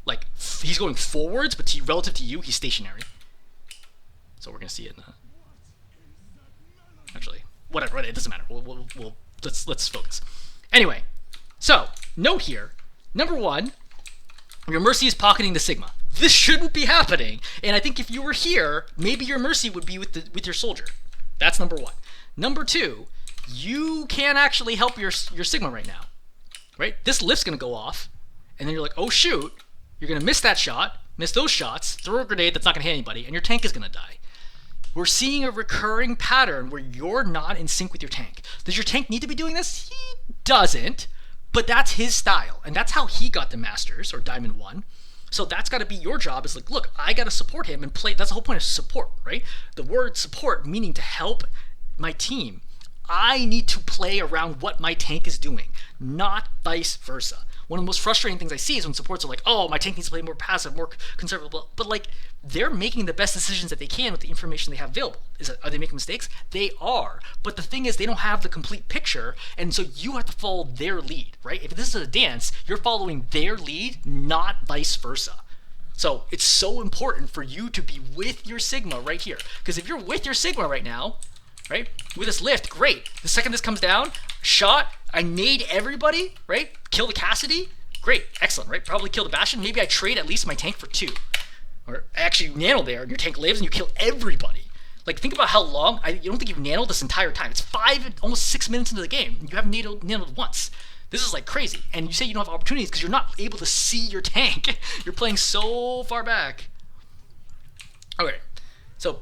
like, he's going forwards, but relative to you, he's stationary. So we're gonna see it in actually, whatever, it doesn't matter. Let's focus. Anyway, so note here, number one, your Mercy is pocketing the Sigma. This shouldn't be happening, and I think if you were here, maybe your Mercy would be with your soldier. That's number one. Number two, you can't actually help your Sigma right now, right? This lift's gonna go off, and then you're like, oh shoot, you're gonna miss that shot, miss those shots, throw a grenade that's not gonna hit anybody, and your tank is gonna die. We're seeing a recurring pattern where you're not in sync with your tank. Does your tank need to be doing this? He doesn't, but that's his style, and that's how he got the Masters, or Diamond 1. So that's got to be your job, is like, look, I got to support him and play. That's the whole point of support, right? The word support meaning to help my team. I need to play around what my tank is doing, not vice versa. One of the most frustrating things I see is when supports are like, oh, my tank needs to play more passive, more conservative, but like, they're making the best decisions that they can with the information they have available. Are they making mistakes? They are. But the thing is, they don't have the complete picture, and so you have to follow their lead, right? If this is a dance, you're following their lead, not vice versa. So it's so important for you to be with your Sigma right here. Because if you're with your Sigma right now, right, with this lift, great. The second this comes down, shot, I nade everybody, right? Kill the Cassidy, great, excellent, right? Probably kill the Bastion. Maybe I trade at least my tank for 2. Or actually you nano there, and your tank lives, and you kill everybody. Like, think about how long, you don't think you've nanoed this entire time. It's 5, almost 6 minutes into the game, and you haven't nanoed once. This is like crazy. And you say you don't have opportunities because you're not able to see your tank. You're playing so far back. Okay, so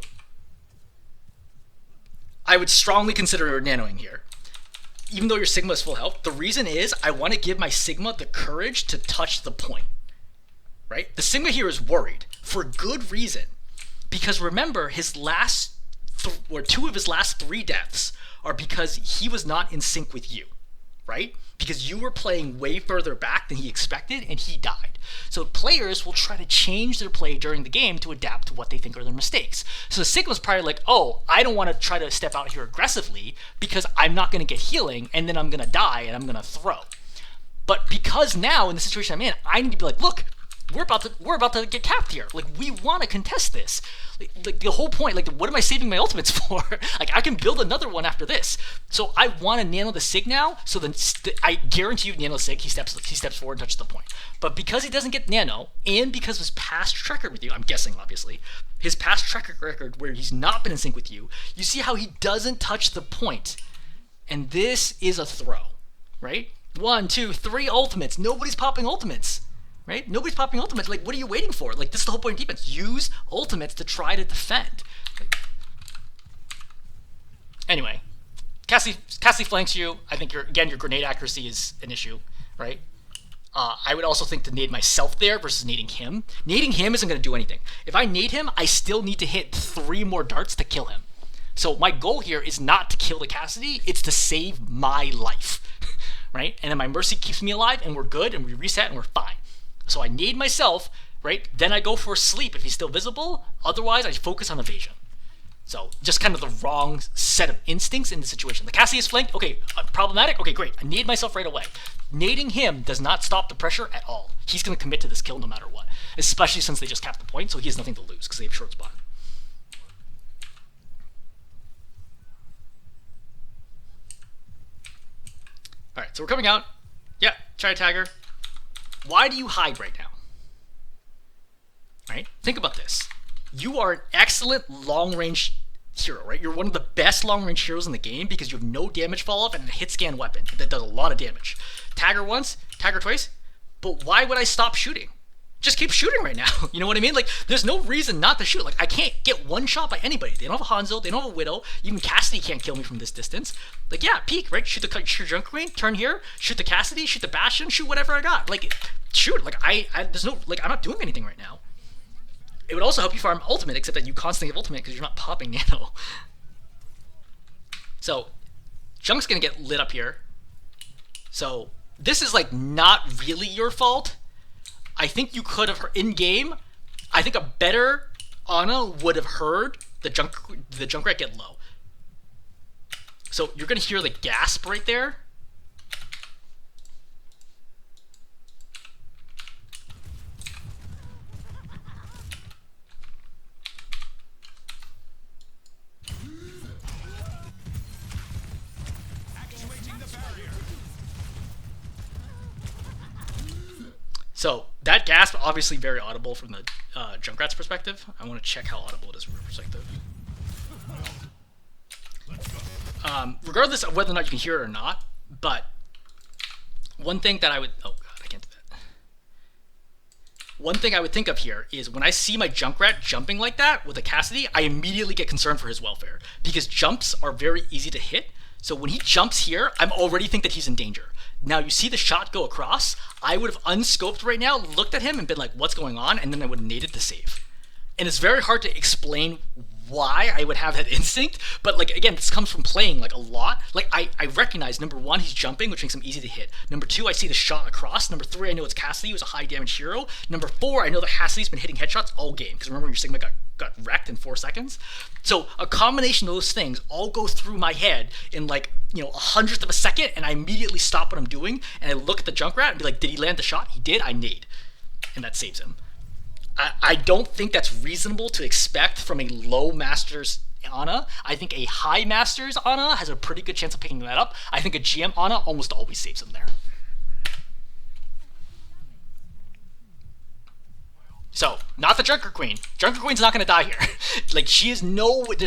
I would strongly consider nanoing here. Even though your Sigma is full health, the reason is I want to give my Sigma the courage to touch the point. Right? The Sigma here is worried for good reason. Because remember, his last, or 2 of his last 3 deaths are because he was not in sync with you. Right? because you were playing way further back than he expected and he died. So players will try to change their play during the game to adapt to what they think are their mistakes. So Sigma's probably like, oh, I don't want to try to step out here aggressively because I'm not going to get healing and then I'm going to die and I'm going to throw. But because now in the situation I'm in, I need to be like, look, we're about to get capped here. Like, we want to contest this. Like the whole point, like, what am I saving my ultimates for? Like, I can build another one after this. So I want to nano the Sig now. So then I guarantee you, nano Sig, he steps forward and touches the point. But because he doesn't get nano, and because of his past track record with you, I'm guessing obviously, his past track record where he's not been in sync with you, you see how he doesn't touch the point. And this is a throw, right? 1, 2, 3 ultimates. Nobody's popping ultimates. Right? Nobody's popping ultimates. Like, what are you waiting for? Like, this is the whole point of defense. Use ultimates to try to defend. Like, anyway, Cassie flanks you. I think your grenade accuracy is an issue, right? I would also think to nade myself there versus nading him. Nading him isn't going to do anything. If I nade him, I still need to hit 3 more darts to kill him. So my goal here is not to kill the Cassidy. It's to save my life, right? And then my Mercy keeps me alive, and we're good, and we reset, and we're fine. So I nade myself, right? Then I go for sleep if he's still visible. Otherwise, I focus on evasion. So just kind of the wrong set of instincts in the situation. The Cassie is flanked. Okay, problematic. Okay, great. I nade myself right away. Nading him does not stop the pressure at all. He's going to commit to this kill no matter what, especially since they just capped the point, so he has nothing to lose because they have short spot. All right, so we're coming out. Yeah, try to tag her. Why do you hide right now? Right? Think about this. You are an excellent long-range hero, right? You're one of the best long-range heroes in the game because you have no damage fall-off and a hit-scan weapon that does a lot of damage. Tag her once, tag her twice, but why would I stop shooting? Just keep shooting right now. You know what I mean? Like, there's no reason not to shoot. Like, I can't get one shot by anybody. They don't have a Hanzo. They don't have a Widow. Even Cassidy can't kill me from this distance. Like, yeah, peek, right? Shoot Junk Queen, turn here, shoot the Cassidy, shoot the Bastion, shoot whatever I got. Like, shoot. Like, there's no, like, I'm not doing anything right now. It would also help you farm ultimate, except that you constantly have ultimate because you're not popping nano. So, Junk's gonna get lit up here. So, this is, like, not really your fault. I think you could have, in game, I think a better Ana would have heard the Junkrat get low. So you're going to hear the gasp right there. So that gasp, obviously very audible from the Junkrat's perspective. I want to check how audible it is from your perspective. Regardless of whether or not you can hear it or not, but one thing that I would, oh god, I can't do that. One thing I would think of here is when I see my Junkrat jumping like that with a Cassidy, I immediately get concerned for his welfare because jumps are very easy to hit. So when he jumps here, I'm already think that he's in danger. Now you see the shot go across, I would have unscoped right now, looked at him and been like, what's going on? And then I would have naded the save. And it's very hard to explain why I would have that instinct, but like, again, this comes from playing like a lot. Like I recognize, number 1, he's jumping, which makes him easy to hit. Number 2, I see the shot across. Number 3, I know it's Cassidy, who's a high damage hero. Number 4, I know that Cassidy's been hitting headshots all game, because remember your Sigma got wrecked in 4 seconds. So a combination of those things all go through my head in like, you know, 100th of a second, and I immediately stop what I'm doing, and I look at the Junkrat and be like, did he land the shot? He did, I nade. And that saves him. I don't think that's reasonable to expect from a low Masters Ana. I think a high Masters Ana has a pretty good chance of picking that up. I think a GM Ana almost always saves him there. So, not the Junker Queen. Junker Queen's not going to die here. Like, there's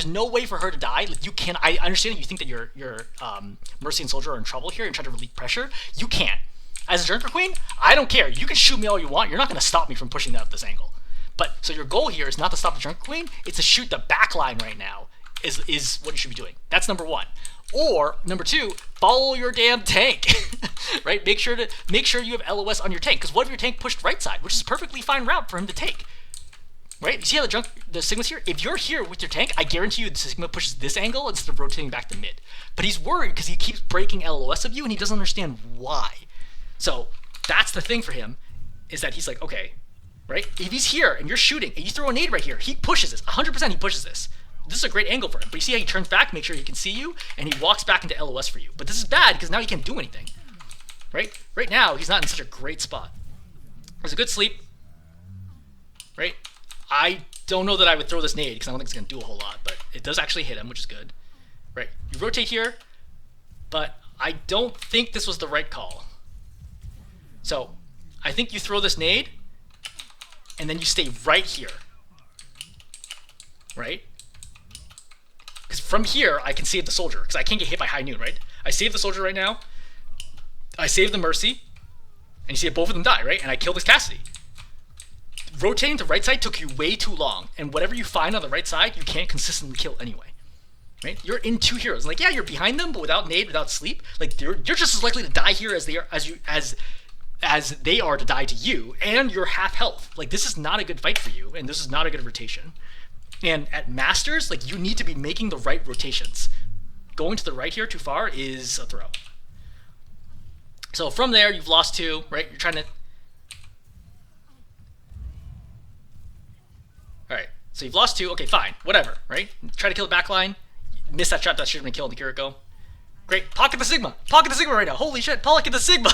no way for her to die. Like, you can, I understand that you think that your Mercy and Soldier are in trouble here and try to relieve pressure. You can't. As a Junker Queen, I don't care. You can shoot me all you want. You're not going to stop me from pushing that up this angle. But, so your goal here is not to stop the Junker Queen, it's to shoot the back line right now, is what you should be doing. That's number 1. Or, number 2, follow your damn tank, right? Make sure you have LOS on your tank, because what if your tank pushed right side, which is a perfectly fine route for him to take? Right? You see how the Sigma's here? If you're here with your tank, I guarantee you the Sigma pushes this angle instead of rotating back to mid. But he's worried because he keeps breaking LOS of you and he doesn't understand why. So that's the thing for him, is that he's like, okay, right? If he's here and you're shooting and you throw a nade right here, he pushes this. 100% he pushes this. This is a great angle for him. But you see how he turns back, make sure he can see you, and he walks back into LOS for you. But this is bad because now he can't do anything. Right? Right now, he's not in such a great spot. There's a good sleep. Right? I don't know that I would throw this nade because I don't think it's going to do a whole lot, but it does actually hit him, which is good. Right? You rotate here, but I don't think this was the right call. So I think you throw this nade, and then you stay right here. Right? Because from here, I can save the soldier, because I can't get hit by high noon, right? I save the soldier right now. I save the Mercy, and you see both of them die, right? And I kill this Cassidy. Rotating to right side took you way too long, and whatever you find on the right side, you can't consistently kill anyway. Right? You're in two heroes. Like, yeah, you're behind them, but without nade, without sleep, like you're just as likely to die here as they are as they are to die to you, and you're half health. Like, this is not a good fight for you, and this is not a good rotation. And at Masters, like, you need to be making the right rotations. Going to the right here too far is a throw. So from there, you've lost 2, right? You're trying to... Alright, so you've lost 2. Okay, fine. Whatever, right? Try to kill the backline. Miss that shot that should have been killed the Kiriko. Great. Pocket the Sigma. Pocket the Sigma right now. Holy shit. Pocket the Sigma.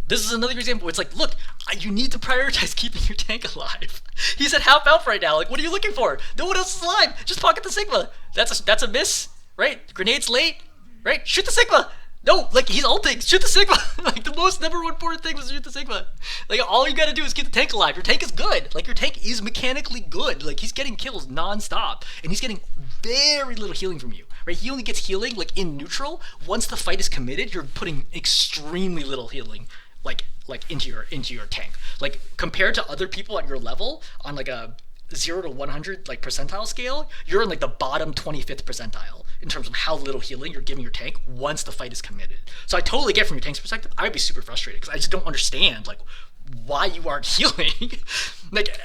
This is another example where it's like, look, you need to prioritize keeping your tank alive. He's at half health right now. Like, what are you looking for? No one else is alive. Just pocket the Sigma. That's a miss, right? Grenade's late, right? Shoot the Sigma. No, like, he's ulting. Shoot the Sigma. Like, the most number one important thing was shoot the Sigma. Like, all you gotta do is keep the tank alive. Your tank is good. Like, your tank is mechanically good. Like, he's getting kills non-stop, and he's getting very little healing from you, right? He only gets healing, like, in neutral. Once the fight is committed, you're putting extremely little healing, like into your tank. Like, compared to other people at your level on, like, a 0 to 100 like percentile scale, you're in like the bottom 25th percentile in terms of how little healing you're giving your tank once the fight is committed. So I totally get from your tank's perspective. I would be super frustrated because I just don't understand like why you aren't healing. Like,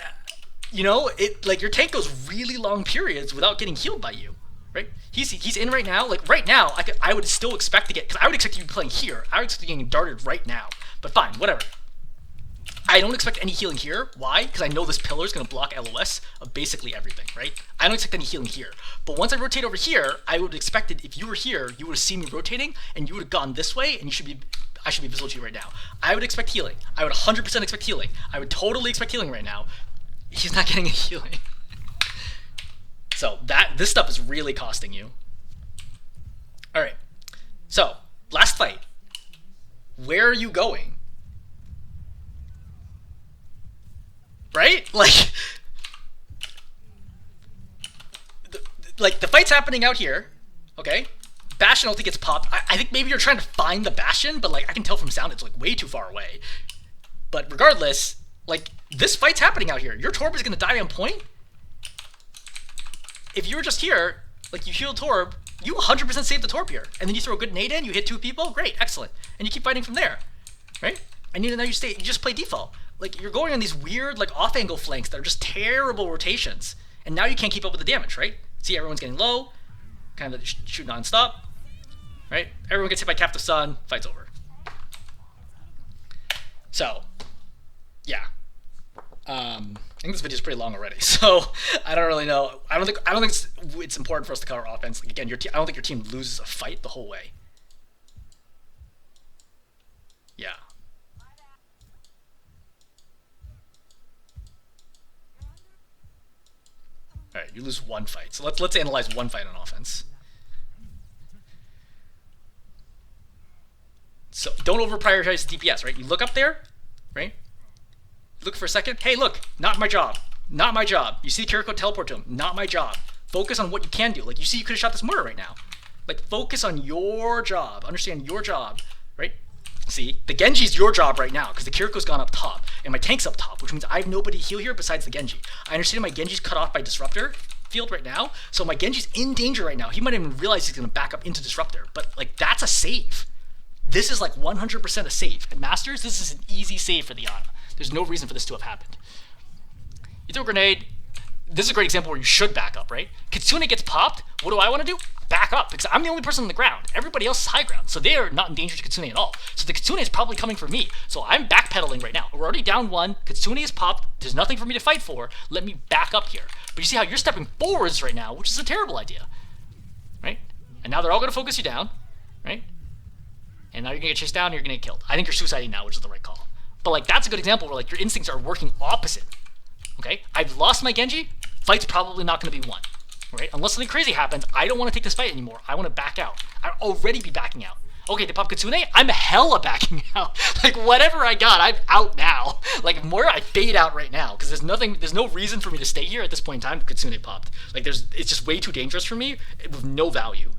you know, it like your tank goes really long periods without getting healed by you, right? He's in right now. Like right now, I would still expect to get, because I would expect you to be playing here. I would expect you getting darted right now. But fine, whatever. I don't expect any healing here. Why? Because I know this pillar is going to block LOS of basically everything, right? I don't expect any healing here. But once I rotate over here, I would have expected if you were here, you would have seen me rotating, and you would have gone this way, and I should be visible to you right now. I would expect healing. I would 100% expect healing. I would totally expect healing right now. He's not getting any healing. So this stuff is really costing you. All right. So last fight. Where are you going? Right? Like the fight's happening out here, okay? Bastion ulti gets popped. I think maybe you're trying to find the Bastion, but like I can tell from sound it's like way too far away. But regardless, like this fight's happening out here. Your Torb is gonna die on point. If you were just here, like you heal Torb, you 100% save the Torb here, and then you throw a good nade in, you hit 2 people, great, excellent, and you keep fighting from there, right? And now you just play default. Like, you're going on these weird, like, off-angle flanks that are just terrible rotations. And now you can't keep up with the damage, right? See, everyone's getting low. Kind of shoot non-stop. Right? Everyone gets hit by Captive Sun. Fight's over. So, yeah. I think this video's pretty long already. So, I don't really know. I don't think it's important for us to cover offense. Like, again, I don't think your team loses a fight the whole way. Yeah. All right, you lose 1 fight. So let's analyze 1 fight on offense. So don't over prioritize DPS, right? You look up there, right? Look for a second. Hey, look, not my job. Not my job. You see Kiriko teleport to him. Not my job. Focus on what you can do. Like you see, you could have shot this mortar right now. Like focus on your job. Understand your job, right? See, the Genji's your job right now because the Kiriko's gone up top and my tank's up top, which means I have nobody to heal here besides the Genji. I understand my Genji's cut off by Disruptor field right now, so my Genji's in danger right now. He might even realize he's going to back up into Disruptor, but like that's a save. This is like 100% a save. At Masters, this is an easy save for the Ana. There's no reason for this to have happened. You throw a grenade. This is a great example where you should back up, right? Kitsune gets popped. What do I want to do? Back up, because I'm the only person on the ground. Everybody else is high ground, so they are not in danger to Kitsune at all. So the Kitsune is probably coming for me. So I'm backpedaling right now. We're already down 1. Kitsune is popped. There's nothing for me to fight for. Let me back up here. But you see how you're stepping forwards right now, which is a terrible idea, right? And now they're all going to focus you down, right? And now you're going to get chased down and you're going to get killed. I think you're suiciding now, which is the right call. But like that's a good example where like your instincts are working opposite. Okay? I've lost my Genji. Fight's probably not going to be won. Right? Unless something crazy happens, I don't want to take this fight anymore. I want to back out. I'd already be backing out. Okay, they pop Kitsune, I'm hella backing out. Like, whatever I got, I'm out now. Like, more I fade out right now, because there's no reason for me to stay here at this point in time. Kitsune popped. Like, it's just way too dangerous for me, with no value.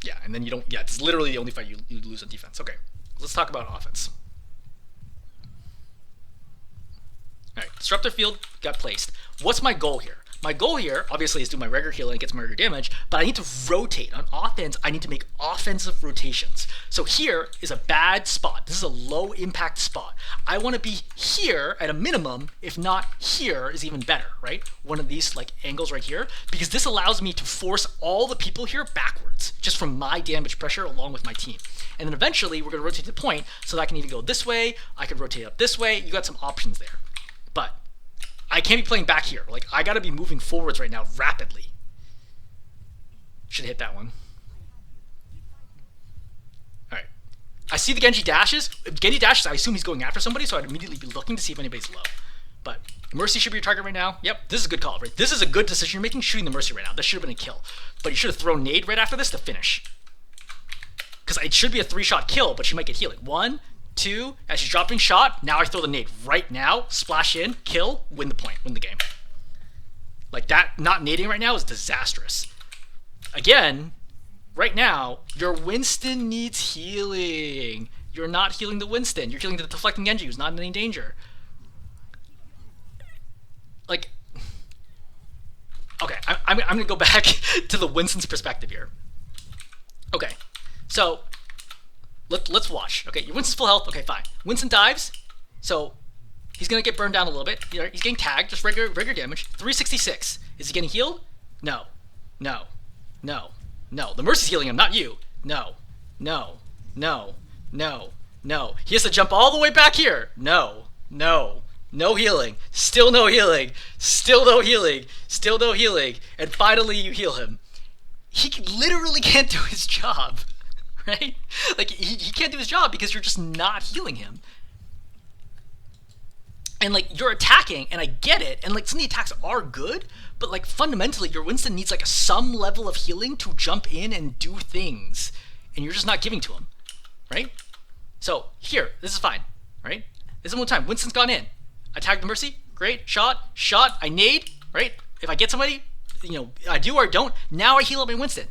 Yeah, and then you don't, it's literally the only fight you lose on defense. Okay, let's talk about offense. Alright, Disruptor Field got placed. What's my goal here? My goal here, obviously, is do my regular heal and get some regular damage, but I need to rotate. On offense, I need to make offensive rotations. So here is a bad spot. This is a low impact spot. I want to be here at a minimum, if not here is even better, right? One of these like angles right here, because this allows me to force all the people here backwards, just from my damage pressure along with my team. And then eventually, we're going to rotate the point, so that I can either go this way, I can rotate up this way. You got some options there. But I can't be playing back here. Like, I gotta be moving forwards right now rapidly. Should hit that one. Alright. I see the Genji dashes. If Genji dashes, I assume he's going after somebody, so I'd immediately be looking to see if anybody's low. But Mercy should be your target right now. Yep, this is a good call, right? This is a good decision you're making, shooting the Mercy right now. This should have been a kill. But you should have thrown nade right after this to finish. Because it should be a 3-shot kill, but she might get healing. 1, 2, as she's dropping shot, now I throw the nade right now, splash in, kill, win the point, win the game. Like that, not nading right now is disastrous. Again, right now, your Winston needs healing. You're not healing the Winston, you're healing the deflecting Genji who's not in any danger. Like, okay, I'm gonna go back to the Winston's perspective here. Okay, so, let's watch. Okay, your Winston's full health. Okay, fine. Winston dives, so he's gonna get burned down a little bit. You know, he's getting tagged, just regular damage. 366. Is he getting healed? No. No. No. No. The Mercy's healing him, not you. No. No. No. No. No. He has to jump all the way back here. No. No. No healing. Still no healing. Still no healing. Still no healing. And finally you heal him. He literally can't do his job. Right? Like, he can't do his job because you're just not healing him. And, like, you're attacking, and I get it, and, like, some of the attacks are good, but, like, fundamentally, your Winston needs, like, some level of healing to jump in and do things, and you're just not giving to him, right? So, here, this is fine, right? This is one time. Winston's gone in. I tagged the Mercy. Great. Shot. I nade, right? If I get somebody, you know, I do or I don't, now I heal up my Winston.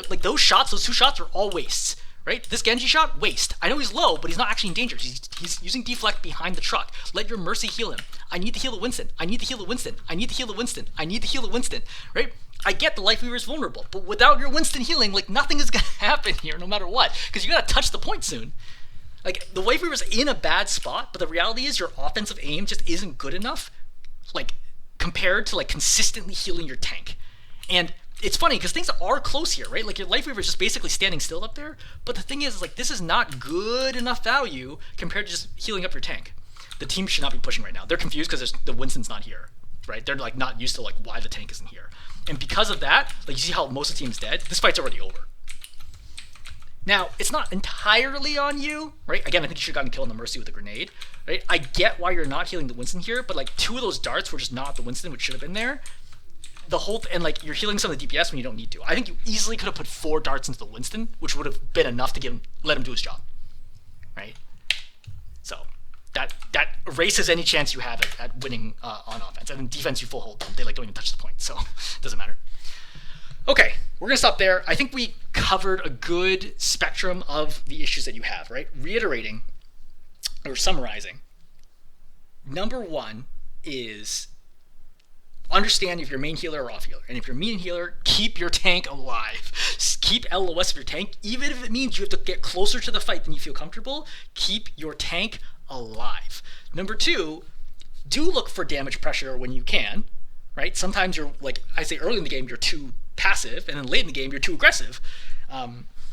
Like those shots, those 2 shots are all wastes, right? This Genji shot, waste. I know he's low, but he's not actually in danger. He's using deflect behind the truck. Let your Mercy heal him. I need to heal the Winston. I need to heal the Winston. I need to heal the Winston. I need to heal the Winston, right? I get the Life Weaver is vulnerable, but without your Winston healing, like nothing is gonna happen here, no matter what, because you gotta touch the point soon. Like the Life Weaver's in a bad spot, but the reality is your offensive aim just isn't good enough, like compared to like consistently healing your tank. And it's funny because things are close here, right? Like your Life Weaver is just basically standing still up there. But the thing is, like, this is not good enough value compared to just healing up your tank. The team should not be pushing right now. They're confused because the Winston's not here, right? They're like not used to like why the tank isn't here. And because of that, like you see how most of the team's dead. This fight's already over. Now it's not entirely on you, right? Again, I think you should have gotten killed on the Mercy with a grenade, right? I get why you're not healing the Winston here, but like 2 of those darts were just not the Winston, which should have been there. The whole and like you're healing some of the DPS when you don't need to. I think you easily could have put 4 darts into the Winston, which would have been enough to let him do his job, right? So that erases any chance you have at winning on offense. And in defense, you full hold them. They like don't even touch the point, so it doesn't matter. Okay, we're gonna stop there. I think we covered a good spectrum of the issues that you have, right? Reiterating or summarizing. Number 1 is understand if you're main healer or off healer. And if you're main healer, keep your tank alive. Keep LOS of your tank, even if it means you have to get closer to the fight than you feel comfortable. Keep your tank alive. Number two, do look for damage pressure when you can, right? Sometimes you're, like I say, early in the game, you're too passive, and then late in the game, you're too aggressive.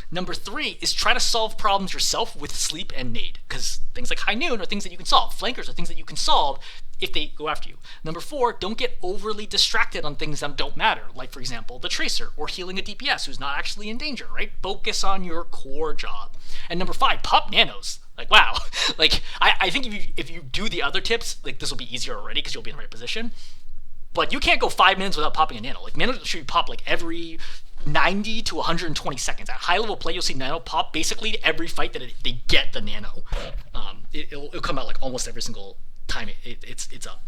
Number three is try to solve problems yourself with sleep and nade, because things like high noon are things that you can solve. Flankers are things that you can solve if they go after you. Number four, don't get overly distracted on things that don't matter, like, for example, the Tracer, or healing a DPS who's not actually in danger, right? Focus on your core job. And number five, pop nanos. Like, wow. Like, I think if you do the other tips, like, this will be easier already because you'll be in the right position. But you can't go 5 minutes without popping a nano. Like, nano should pop, like, every 90 to 120 seconds. At high level play, you'll see nano pop basically every fight that they get the nano. It'll come out, like, almost every single time it's up.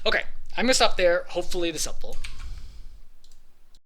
Okay, I'm going to stop there. Hopefully this is helpful.